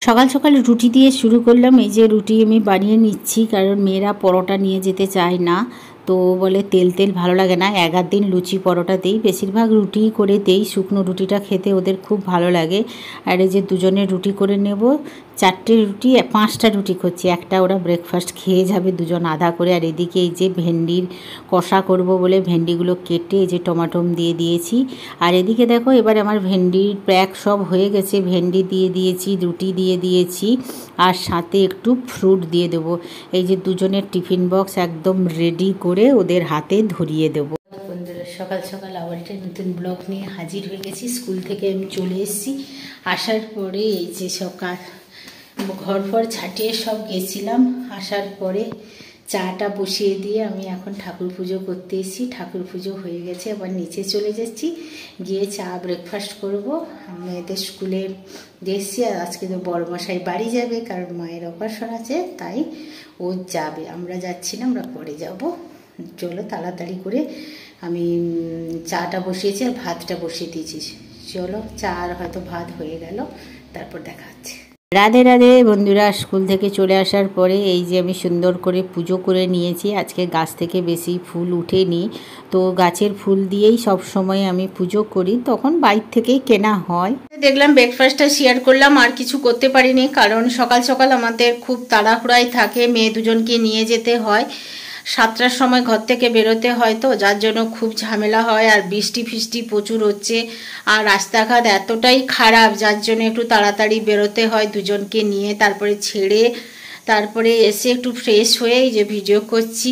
সকাল সকাল রুটি দিয়ে শুরু করলাম। এই যে রুটি আমি বানিয়ে নিচ্ছি, কারণ মেয়েরা পরোটা নিয়ে যেতে চায় না, তো বলে তেল তেল ভালো লাগে না। এক আধ দিন লুচি পরোটা দিই, বেশিরভাগ রুটিই করে দেই। শুকনো রুটিটা খেতে ওদের খুব ভালো লাগে। আর এই যে দুজনের রুটি করে নেব, 4টে রুটি 5টা রুটি করছি, একটা ওরা ব্রেকফাস্ট খেয়ে যাবে, দুজন আধা করে। আর এদিকে এই যে ভেন্ডির কষা করব বলে ভেন্ডিগুলো কেটে এই যে টমাটম দিয়ে দিয়েছি। আর এদিকে দেখো, এবার আমার ভেন্ডির প্যাক সব হয়ে গেছে, ভেন্ডি দিয়ে দিয়েছি, রুটি দিয়ে দিয়েছি, আর সাথে একটু ফ্রুট দিয়ে দেবো। এই যে দুজনের টিফিন বক্স একদম রেডি করে ওদের হাতে ধরিয়ে দেবো। বন্ধুরা, সকাল সকাল আবার একটা নতুন ব্লগ নিয়ে হাজির হয়ে গেছি। স্কুল থেকে আমি চলে এসেছি, আসার পরে এই যে সব কাজ ঘর ফর ছাটিয়ে সব গেছিলাম। আসার পরে চাটা বসিয়ে দিয়ে আমি এখন ঠাকুর পুজো করতে এসেছি। ঠাকুর পুজো হয়ে গেছে, আবার নিচে চলে যাচ্ছি, গিয়ে চা ব্রেকফাস্ট করব। মেয়েদের স্কুলে এসেছি, আর আজকে তো বড়মশাই বাড়ি যাবে, কারণ মায়ের অপারেশন আছে, তাই ও যাবে। আমরা যাচ্ছি না, আমরা পরে যাব। চলো তাড়াতাড়ি করে, আমি চাটা বসিয়েছি আর ভাতটা বসিয়ে দিয়েছি। চলো, চা আর হয়তো ভাত হয়ে গেল, তারপর দেখা হচ্ছে। রাধে রাধে বন্ধুরা, স্কুল থেকে চলে আসার পরে এই যে আমি সুন্দর করে পুজো করে নিয়েছি। আজকে গাছ থেকে বেশি ফুল উঠেনি, তো গাছের ফুল দিয়েই সব সময় আমি পুজো করি, তখন বাইর থেকেই কেনা হয়। দেখলাম ব্রেকফাস্টটা শেয়ার করলাম, আর কিছু করতে পারিনি, কারণ সকাল সকাল আমাদের খুব তাড়াহুড়াই থাকে, মেয়ে দুজনকে নিয়ে যেতে হয়, 7টার সময় ঘর থেকে বেরোতে হয়, তো যার জন্য খুব ঝামেলা হয়। আর বৃষ্টি ফিষ্টি প্রচুর হচ্ছে, আর রাস্তাঘাট এতটাই খারাপ, যার জন্য একটু তাড়াতাড়ি বেরোতে হয় দুজনকে নিয়ে, তারপরে ছেড়ে, তারপরে এসে একটু ফ্রেশ হয়ে এই যে ভিডিও করছি।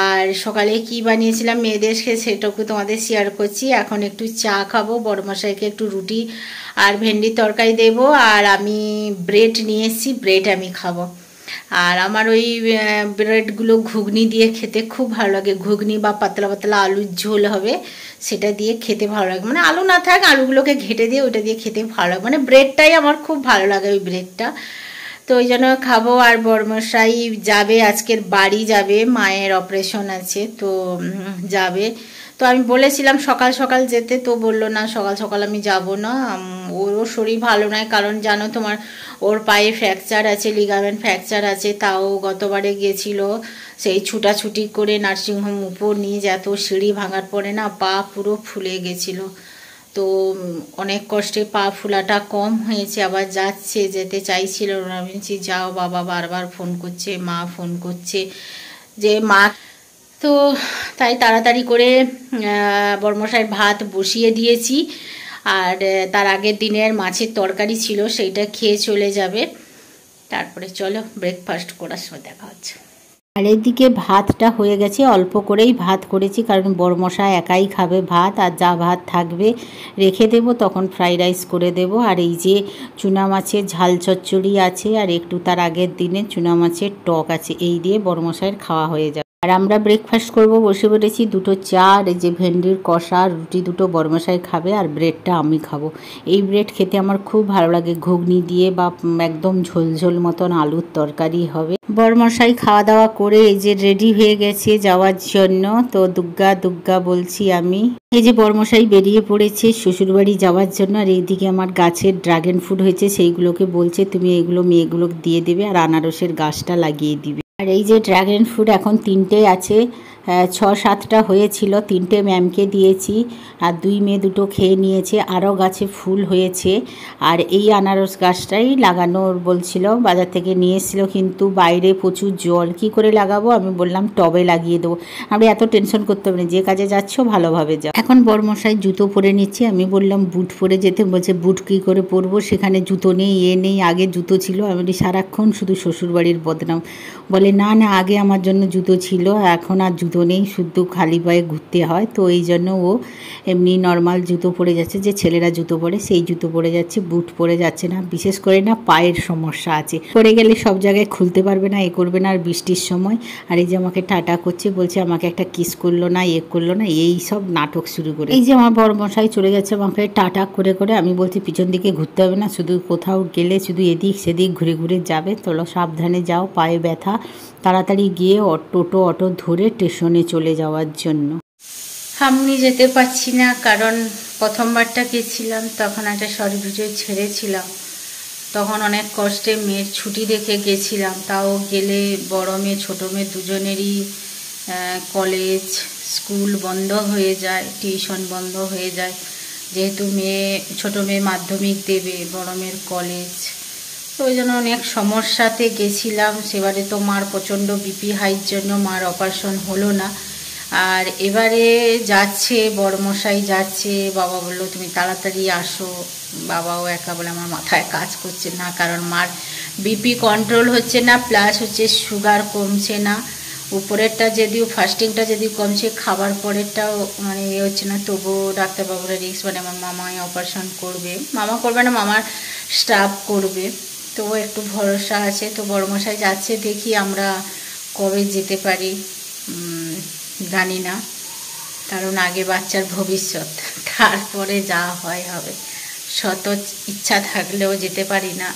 আর সকালে কি বানিয়েছিলাম মেয়েদেরকে সেটুকু তোমাদের শেয়ার করছি। এখন একটু চা খাবো, বড়মশাইকে একটু রুটি আর ভেন্ডির তরকারি দেবো, আর আমি ব্রেড নিয়ে এসেছি, ব্রেড আমি খাবো। আর আমার ওই ব্রেডগুলো ঘুগনি দিয়ে খেতে খুব ভালো লাগে, ঘুগনি বা পাতলা পাতলা আলুর ঝোল হবে, সেটা দিয়ে খেতে ভালো লাগে। মানে আলু না থাক, আলুগুলোকে ঘেটে দিয়ে ওইটা দিয়ে খেতে ভালো লাগে, মানে ব্রেডটাই আমার খুব ভালো লাগে, ওই ব্রেডটা। তো ওই জন্য খাবো। আর বড়মশাই যাবে, আজকের বাড়ি যাবে, মায়ের অপারেশন আছে, তো যাবে। তো আমি বলেছিলাম সকাল সকাল যেতে, তো বললো না সকাল সকাল আমি যাব না, ওরও শরীর ভালো নয়, কারণ জানো তোমার ওর পায়ে ফ্র্যাকচার আছে, লিগামেন্ট ফ্র্যাকচার আছে। তাও গতবারে গিয়েছিল, সেই ছুটাছুটি করে নার্সিংহোম উপর নিয়ে যেত, সিঁড়ি ভাঙার পরে না পা পুরো ফুলে গেছিলো। তো অনেক কষ্টে পা ফুলাটা কম হয়েছে, আবার যাচ্ছে, যেতে চাইছিল না। আমি বলছি যাও, বাবা বারবার ফোন করছে, মা ফোন করছে যে মা, তো তাই তাড়াতাড়ি করে বড়মশাইয়ের ভাত বসিয়ে দিয়েছি। আর তার আগের দিনের মাছের তরকারি ছিল, সেইটা খেয়ে চলে যাবে। তারপরে চলো ব্রেকফাস্ট করার সময় দেখা হচ্ছে। আর এদিকে ভাতটা হয়ে গেছে, অল্প করেই ভাত করেছি, কারণ বড়মশাই একাই খাবে ভাত, আর যা ভাত থাকবে রেখে দেব, তখন ফ্রাইড রাইস করে দেব। আর এই যে চুনা মাছের ঝাল চচ্চড়ি আছে, আর একটু তার আগের দিনে চুনা মাছের টক আছে, এই দিয়ে বড়মশাইয়ের খাওয়া হয়ে যাবে। আর আমরা ব্রেকফাস্ট করব, বসে পড়েছি, 2টো চা আর এই যে ভেন্ডির কষা, রুটি 2টো বড়মশাই খাবে, আর ব্রেডটা আমি খাবো। এই ব্রেড খেতে আমার খুব ভালো লাগে, ঘুগনি দিয়ে বা একদম ঝোলঝোল মতন আলুর তরকারি হবে। বড়মশাই খাওয়া দাওয়া করে এই যে রেডি হয়ে গেছে যাওয়ার জন্য, তো দুগ্গা দুগ্গা বলছি আমি। এই যে বড়মশাই বেরিয়ে পড়েছে শ্বশুরবাড়ি যাওয়ার জন্য। আর এইদিকে আমার গাছের ড্রাগন ফ্রুট হয়েছে, সেইগুলোকে বলছে তুমি এগুলো মেয়েগুলোকে দিয়ে দেবে, আর আনারসের গাছটা লাগিয়ে দিবে। আর এই যে ড্রাগন ফ্রুট এখন 3টে আছে, 6-7টা হয়েছিল, 3টে ম্যামকে দিয়েছি, আর 2 মেয়ে 2টো খেয়ে নিয়েছে, আরও গাছে ফুল হয়েছে। আর এই আনারস গাছটাই লাগানোর বলছিল, বাজার থেকে নিয়ে এসেছিলো, কিন্তু বাইরে প্রচুর জল, কি করে লাগাবো, আমি বললাম টবে লাগিয়ে দেবো। আমি এত টেনশন করতে হবে না, যে কাজে যাচ্ছ ভালোভাবে যাও। এখন বড়মশাই জুতো পরে নিচ্ছে, আমি বললাম বুট পরে যেতে, বলছে বুট কী করে পরবো, সেখানে জুতো নেই, নেই, আগে জুতো ছিল। আমি সারাক্ষণ শুধু শ্বশুরবাড়ির বদনাম, বলে না না আগে আমার জন্য জুতো ছিল, এখন আর জুতো নেই, শুধু খালি পায়ে ঘুরতে হয়। তো এই জন্য ও এমনি নর্মাল জুতো পরে যাচ্ছে, যে ছেলেরা জুতো পরে সেই জুতো পরে যাচ্ছে, বুট পরে যাচ্ছে না। বিশেষ করে না পায়ের সমস্যা আছে, পরে গেলে সব জায়গায় খুলতে পারবে না, এ করবে না, আর বৃষ্টির সময়। আর এই যে আমাকে টাটা করছে, বলছে আমাকে একটা কিস করলো না, করলো না, এই সব নাটক শুরু করে। এই যে আমার বড়মশাই চলে যাচ্ছে আমাকে টাটা করে করে, আমি বলছি পিছন দিকে ঘুরতে হবে না, শুধু কোথাও গেলে শুধু এদিক সেদিক ঘুরে ঘুরে যাবে, তোলো সাবধানে যাও, পায়ে ব্যথা, তাড়াতাড়ি গিয়ে অটো ধরে স্টেশনে চলে যাওয়ার জন্য। আমি যেতে পারছি না, কারণ প্রথমবারটা গেছিলাম তখন একটা শর্ট ভিডিও ছেড়েছিলাম, তখন অনেক কষ্টে মেয়ের ছুটি দেখে গেছিলাম, তাও গেলে বড় মেয়ে ছোটো মেয়ে দুজনেরই কলেজ স্কুল বন্ধ হয়ে যায়, টিউশন বন্ধ হয়ে যায়, যেহেতু ছোটো মেয়ে মাধ্যমিক দেবে, বড় মেয়ের কলেজ, তো ওই জন্য অনেক সমস্যাতে গেছিলাম। সেবারে তো মার প্রচণ্ড বিপি হাইয়ের জন্য মার অপারেশন হলো না। আর এবারে যাচ্ছে বড়মশাই যাচ্ছে, বাবা বললো তুমি তাড়াতাড়ি আসো, বাবাও একা বলে আমার মাথায় কাজ করছে না, কারণ মার বিপি কন্ট্রোল হচ্ছে না, প্লাস হচ্ছে সুগার কমছে না, উপরেরটা যদিও ফাস্টিংটা যদিও কমছে, খাবার পরেরটাও মানে হচ্ছে না, তবুও ডাক্তারবাবুরা রিস্ক, মানে আমার মামাই অপারেশন করবে, মামা করবে না মামার স্টাফ করবে, তো একটু ভরসা আছে। তো বড়মশাই যাচ্ছে, দেখি আমরা কবে যেতে পারি জানি না, কারণ আগে বাচ্চার ভবিষ্যৎ, তারপরে যা হয় হবে, শত ইচ্ছা থাকলেও যেতে পারি না।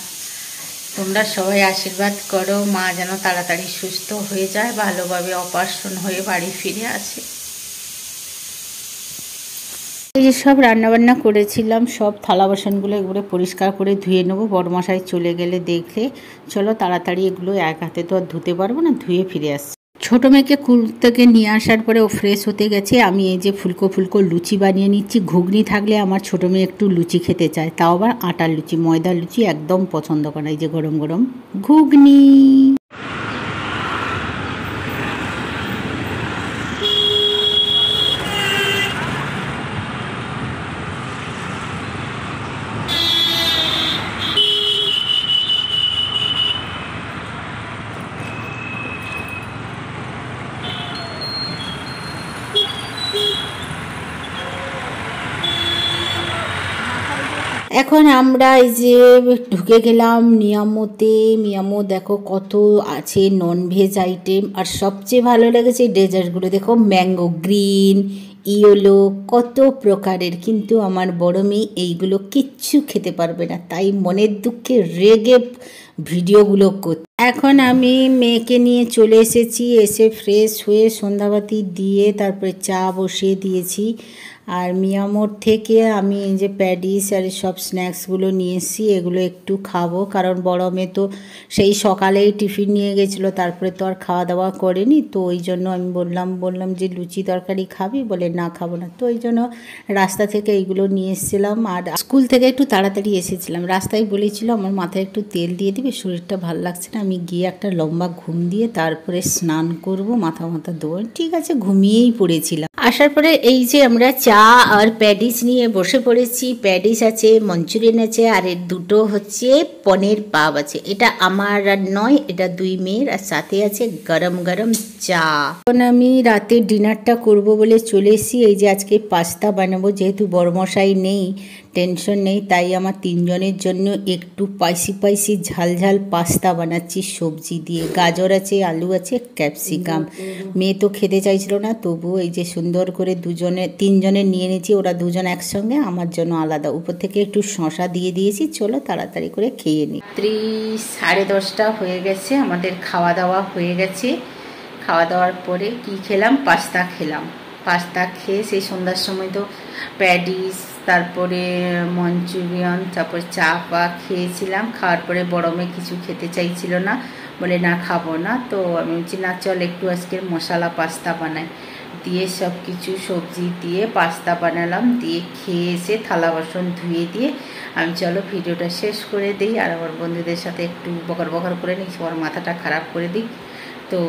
তোমরা সবাই আশীর্বাদ করো মা যেন তাড়াতাড়ি সুস্থ হয়ে যায়, ভালোভাবে অপারেশন হয়ে বাড়ি ফিরে আসে। এই যে সব রান্নাবান্না করেছিলাম, সব থালা বাসনগুলো এগুলো পরিষ্কার করে ধুয়ে নেবো, বড়মশাই চলে গেলে দেখলে চলো তাড়াতাড়ি এগুলো এক হাতে তো আর ধুতে পারবো না, ধুয়ে ফিরে আসছি। ছোটো মেয়েকে স্কুল থেকে নিয়ে আসার পরে ও ফ্রেশ হতে গেছে, আমি এই যে ফুলকো ফুলকো লুচি বানিয়ে নিচ্ছি। ঘুগনি থাকলে আমার ছোটো মেয়ে একটু লুচি খেতে চায়, তাও আবার আটার লুচি, ময়দার লুচি একদম পছন্দ করে। এই যে গরম গরম ঘুগনি। এখন আমরা এই যে ঢুকে গেলাম মিয়ামোতে। মিয়ামো দেখো কত আছে ননভেজ আইটেম, আর সবচেয়ে ভালো লেগেছে ডেজার্টগুলো, দেখো ম্যাঙ্গো গ্রিন ইয়েলো কত প্রকারের, কিন্তু আমার বড় মেয়ে এইগুলো কিচ্ছু খেতে পারবে না, তাই মনের দুঃখে রেগে ভিডিওগুলো করতে। এখন আমি মেয়েকে নিয়ে চলে এসেছি, এসে ফ্রেশ হয়ে সন্ধ্যাবাতি দিয়ে তারপরে চা বসিয়ে দিয়েছি। আর মিয়ামোর থেকে আমি এই যে প্যাডিস আর সব স্ন্যাক্সগুলো নিয়ে এসেছি, এগুলো একটু খাবো, কারণ বড় মেয়ে তো সেই সকালেই টিফিন নিয়ে গেছিলো, তারপরে তো আর খাওয়া দাওয়া করেনি, তো ওই জন্য আমি বললাম যে লুচি তরকারি খাবি, বলে না খাবো না, তো ওই জন্য রাস্তা থেকে এইগুলো নিয়ে এসেছিলাম। আর স্কুল থেকে একটু তাড়াতাড়ি এসেছিলাম, রাস্তায় বলেছিল আমার মাথায় একটু তেল দিয়ে দিবে, শরীরটা ভালো লাগছে না, আমি গিয়ে একটা লম্বা ঘুম দিয়ে তারপরে স্নান করব, মাথা ধোবো, ঠিক আছে ঘুমিয়েই পড়েছিলাম। আসার পরে এই যে আমরা চা আর প্যাডিস নিয়ে বসে পড়েছি, প্যাডিস আছে, মঞ্চুরিয়ান আছে, আর এর দুটো হচ্ছে পনির পাব আছে, এটা আমার আর নয়, এটা দুই মেয়ের, আর সাথে আছে গরম গরম চা। এখন আমি রাতে ডিনারটা করব বলে চলে এসেছি, এই যে আজকে পাস্তা বানাবো, যেহেতু বড়মশাই নেই, টেনশন নেই, তাই আমার তিনজনের জন্য একটু স্পাইসি ঝাল ঝাল পাস্তা বানাচ্ছি সবজি দিয়ে, গাজর আছে, আলু আছে, ক্যাপসিকাম। মেয়ে তো খেতে চাইছিল না, তবু এই যে সুন্দর করে তিনজনের নিয়ে নিয়েছি, ওরা দুজন একসঙ্গে, আমার জন্য আলাদা, উপর থেকে একটু শসা দিয়ে দিয়েছি। চলো তাড়াতাড়ি করে খেয়ে নিই। 10:30 হয়ে গেছে, আমাদের খাওয়া দাওয়া হয়ে গেছে। খাওয়া দাওয়ার পরে কি খেলাম, পাস্তা খেলাম। পাস্তা খেয়ে সেই সন্ধ্যার সময় তো প্যাডিস, তারপরে মঞ্চুরিয়ান, তারপর চা পা খেয়েছিলাম। খাওয়ার পরে বড় মেয়ে কিছু খেতে চাইছিল না, বলে না খাবো না, তো আমি বলছি না চল একটু আজকের মশলা পাস্তা বানাই, দিয়ে সব কিছু সবজি দিয়ে পাস্তা বানালাম, দিয়ে খেয়ে এসে থালা বাসন ধুয়ে দিয়ে আমি চলো ভিডিওটা শেষ করে দিই, আর আমার বন্ধুদের সাথে একটু বকর করে নিই, সবার মাথাটা খারাপ করে দিই। তো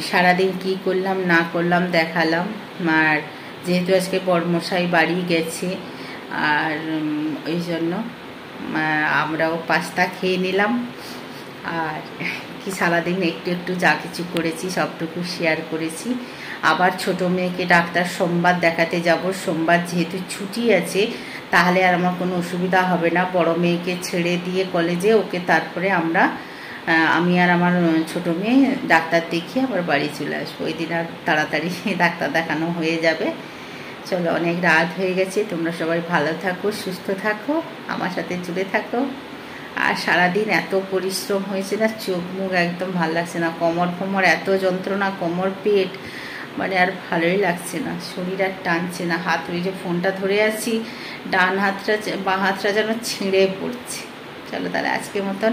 সারাদিন কি করলাম না করলাম দেখালাম। আর যেহেতু আজকে বড়মশাই বাড়ি গেছে, আর ওই জন্য আমরাও পাস্তা খেয়ে নিলাম। আর কি সারাদিন একটু যা কিছু করেছি সবটুকু শেয়ার করেছি। আবার ছোট মেয়েকে ডাক্তার সোমবার দেখাতে যাব, সোমবার যেহেতু ছুটি আছে, তাহলে আর আমার কোনো অসুবিধা হবে না, বড় মেয়েকে ছেড়ে দিয়ে কলেজে, ওকে তারপরে আমি আর আমার ছোট মেয়ে ডাক্তার দেখিয়ে আবার বাড়ি চলে আসবো, ওই দিন আর তাড়াতাড়ি ডাক্তার দেখানো হয়ে যাবে। চলো অনেক রাত হয়ে গেছে, তোমরা সবাই ভালো থাকো, সুস্থ থাকো, আমার সাথে জুড়ে থাকো। আর সারাদিন এত পরিশ্রম হয়েছে না, চোখ মুখ একদম ভালো লাগছে না, কোমর এত যন্ত্রণা, কোমর পেট, মানে আর ভালোই লাগছে না, শরীর আর টানছে না। হাত, ওই যে ফোনটা ধরে আছি, ডান হাতটা বাঁ হাতটা যেন ছিঁড়ে পড়ছে, চলো তাহলে আজকের মতন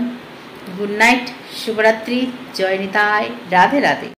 গুড নাইট, শুভরাত্রি, জয় নিতাই, রাধে রাধে।